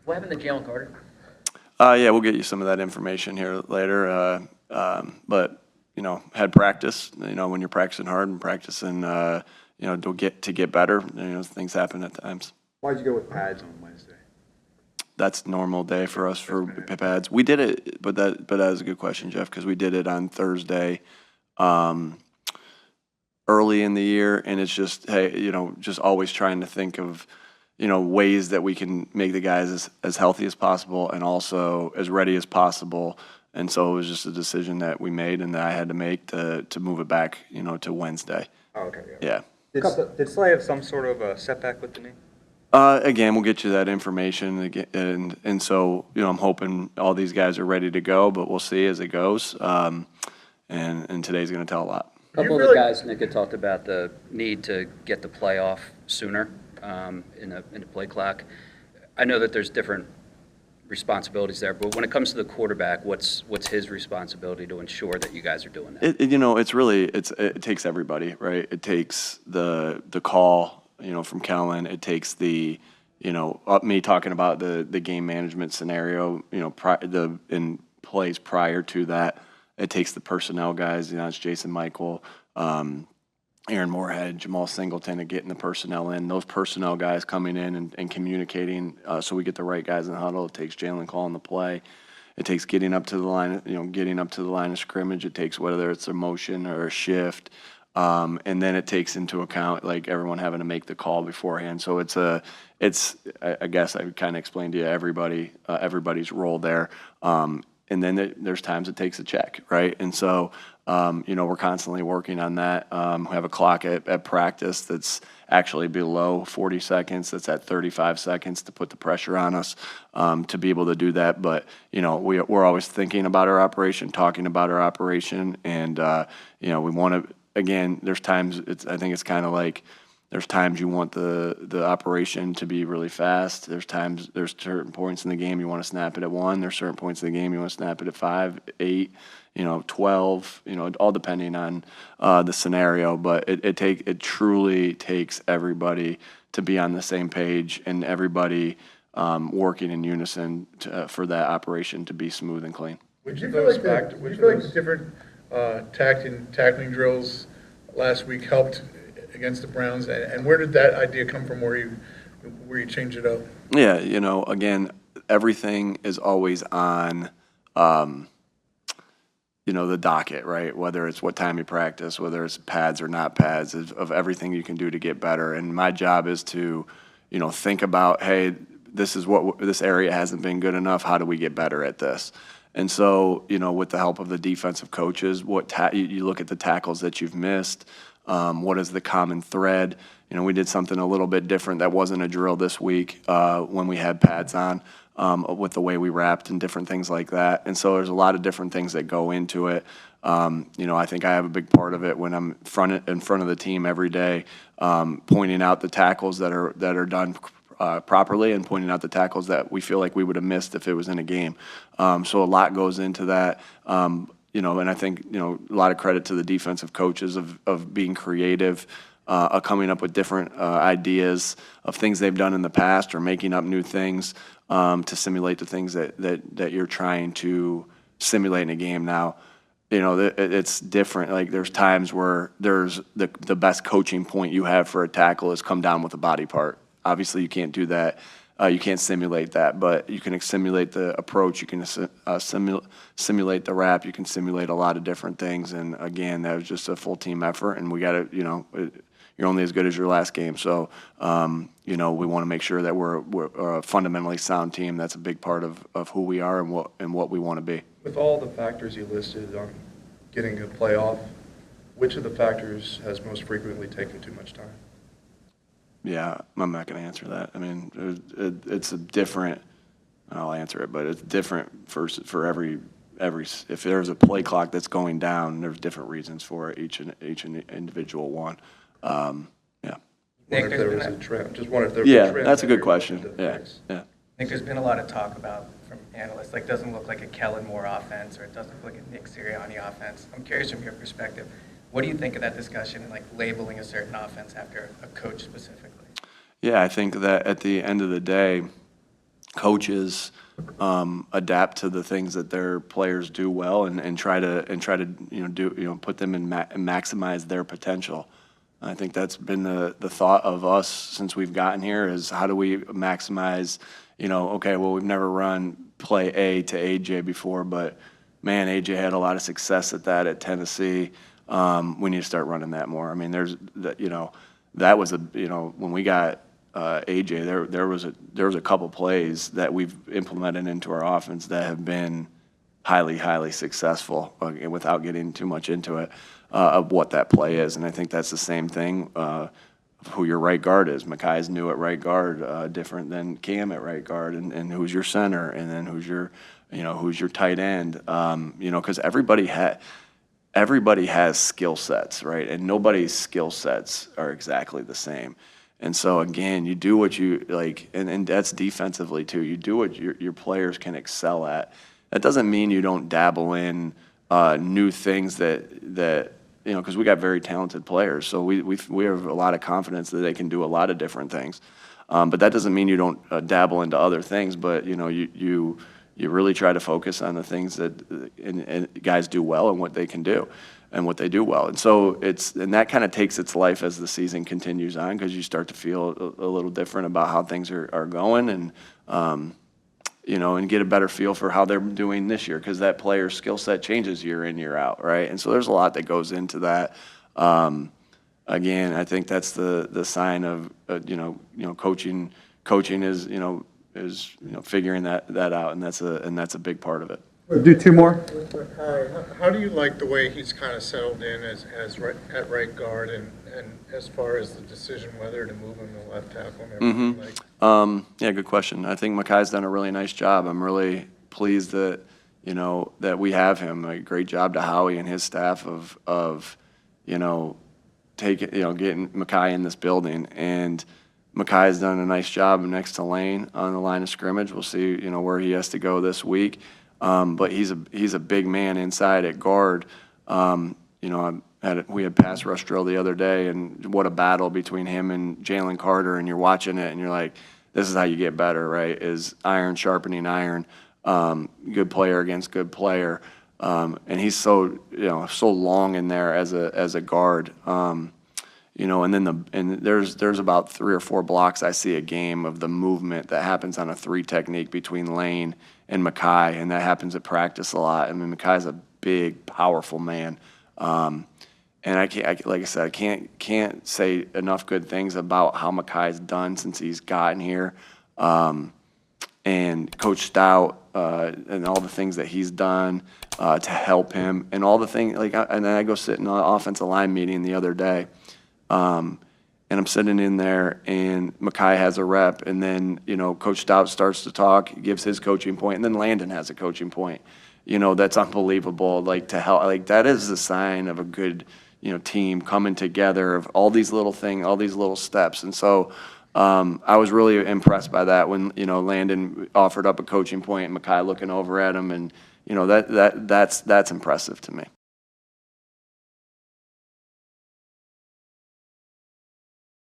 What happened to Jalen Carter? Yeah, we'll get you some of that information here later. But had practice. When you're practicing hard and practicing, to get better. Things happen at times. Why'd you go with pads on Wednesday? That's normal day for us for pads. We did it, but that is a good question, Jeff, because we did it on Thursday, early in the year, and it's just, hey, just always trying to think of, ways that we can make the guys as healthy as possible and also as ready as possible. And so it was just a decision that we made and that I had to make to move it back, to Wednesday. Oh, okay. Yeah. Did Slay have some sort of a setback with the knee? Again, we'll get you that information again, and so I'm hoping all these guys are ready to go, but we'll see as it goes. And today's going to tell a lot. A couple of the guys, Nick, had talked about the need to get the playoff sooner in the play clock. I know that there's different responsibilities there, but when it comes to the quarterback, what's his responsibility to ensure that you guys are doing that? It takes everybody, right? It takes the call, from Kellen. It takes me talking about the game management scenario, in plays prior to that. It takes the personnel guys, it's Jason Michael, Aaron Moorhead, Jamal Singleton, and getting the personnel in. Those personnel guys coming in and communicating so we get the right guys in the huddle. It takes Jalen calling the play. It takes getting up to the line, of scrimmage. It takes whether it's a motion or a shift. And then it takes into account like everyone having to make the call beforehand. So I guess I would kind of explain to you everybody's role there. And then there's times it takes a check, right? And so, we're constantly working on that. We have a clock at practice that's actually below 40 seconds. That's at 35 seconds to put the pressure on us to be able to do that. But, we're always thinking about our operation, talking about our operation. And, we want to, again, there's times I think it's kind of like there's times you want the operation to be really fast. There's certain points in the game you want to snap it at 1. There's certain points in the game you want to snap it at 5, 8, 12, all depending on the scenario. But it truly takes everybody to be on the same page and everybody working in unison for that operation to be smooth and clean. Which of those different tackling drills last week helped against the Browns, and where did that idea come from where you changed it up? Yeah, again, everything is always on, the docket, right? Whether it's what time you practice, whether it's pads or not pads, of everything you can do to get better. And my job is to, think about, hey, this area hasn't been good enough. How do we get better at this? And so, with the help of the defensive coaches, you look at the tackles that you've missed. What is the common thread? We did something a little bit different that wasn't a drill this week when we had pads on with the way we wrapped and different things like that. And so there's a lot of different things that go into it. I think I have a big part of it when I'm in front of the team every day, pointing out the tackles that are done properly and pointing out the tackles that we feel like we would have missed if it was in a game. So a lot goes into that. And I think, a lot of credit to the defensive coaches of being creative, coming up with different ideas of things they've done in the past or making up new things to simulate the things that you're trying to simulate in a game. Now, it's different. Like there's times where there's the best coaching point you have for a tackle is come down with a body part. Obviously, you can't do that. You can't simulate that, but you can simulate the approach. You can simulate the wrap. You can simulate a lot of different things. And again, that was just a full team effort. And we got to, you're only as good as your last game. So, we want to make sure that we're a fundamentally sound team. That's a big part of who we are and what we want to be. With all the factors you listed on getting a playoff, which of the factors has most frequently taken too much time? Yeah, I'm not going to answer that. I mean, it's a different. I'll answer it, but it's different for every. If there's a play clock that's going down, there's different reasons for it, each individual one. Yeah. Nick, if there was a trend. Just wonder if there was Yeah, a trend. that's a good question. Yeah. I think there's been a lot of talk about from analysts, like doesn't look like a Kellen Moore offense or it doesn't look like a Nick Sirianni offense. I'm curious from your perspective, what do you think of that discussion and like labeling a certain offense after a coach specifically? Yeah, I think that at the end of the day, coaches adapt to the things that their players do well and try to put them in maximize their potential. I think that's been the thought of us since we've gotten here is how do we maximize, okay, well, we've never run play A to AJ before, but man, AJ had a lot of success at that at Tennessee. We need to start running that more. I mean, that was when we got AJ, there was a couple plays that we've implemented into our offense that have been highly successful, without getting too much into it, of what that play is. And I think that's the same thing of who your right guard is. Makai's new at right guard, different than Cam at right guard, and who's your center, and then who's your tight end. Because everybody has skill sets, right? And nobody's skill sets are exactly the same. And so again, you do what you like, and that's defensively too. You do what your players can excel at. That doesn't mean you don't dabble in new things that because we got very talented players, so we have a lot of confidence that they can do a lot of different things. But that doesn't mean you don't dabble into other things. But you really try to focus on the things that and guys do well and what they can do and what they do well. And so that kind of takes its life as the season continues on, because you start to feel a little different about how things are going, and and get a better feel for how they're doing this year, because that player's skill set changes year in, year out, right? And so there's a lot that goes into that. Again, I think that's the sign of coaching. Coaching is figuring that out, and that's a big part of it. We'll do two more. How do you like the way he's kind of settled in at right guard, and as far as the decision whether to move him to left tackle and everything? Yeah, good question. I think Makai's done a really nice job. I'm really pleased that that we have him. A great job to Howie and his staff of getting Makai in this building, and Makai's done a nice job next to Lane on the line of scrimmage. We'll see where he has to go this week. But he's a big man inside at guard. We had pass rush drill the other day, and what a battle between him and Jalen Carter. And you're watching it, and you're like, this is how you get better, right? Is iron sharpening iron, good player against good player. And he's so long in there as a guard. And then there's about 3 or 4 blocks I see a game of the movement that happens on a 3 technique between Lane and Makai, and that happens at practice a lot. I mean, Makai's a big, powerful man, and like I said, I can't say enough good things about how Makai's done since he's gotten here, and Coach Stout and all the things that he's done to help him, and all the things and then I go sit in an offensive line meeting the other day. And I'm sitting in there, and Makai has a rep, and then, Coach Stout starts to talk, gives his coaching point, and then Landon has a coaching point. That's unbelievable. To help, that is the sign of a good, team coming together of all these little things, all these little steps. And so I was really impressed by that when, Landon offered up a coaching point and Makai looking over at him, and, that's impressive to me.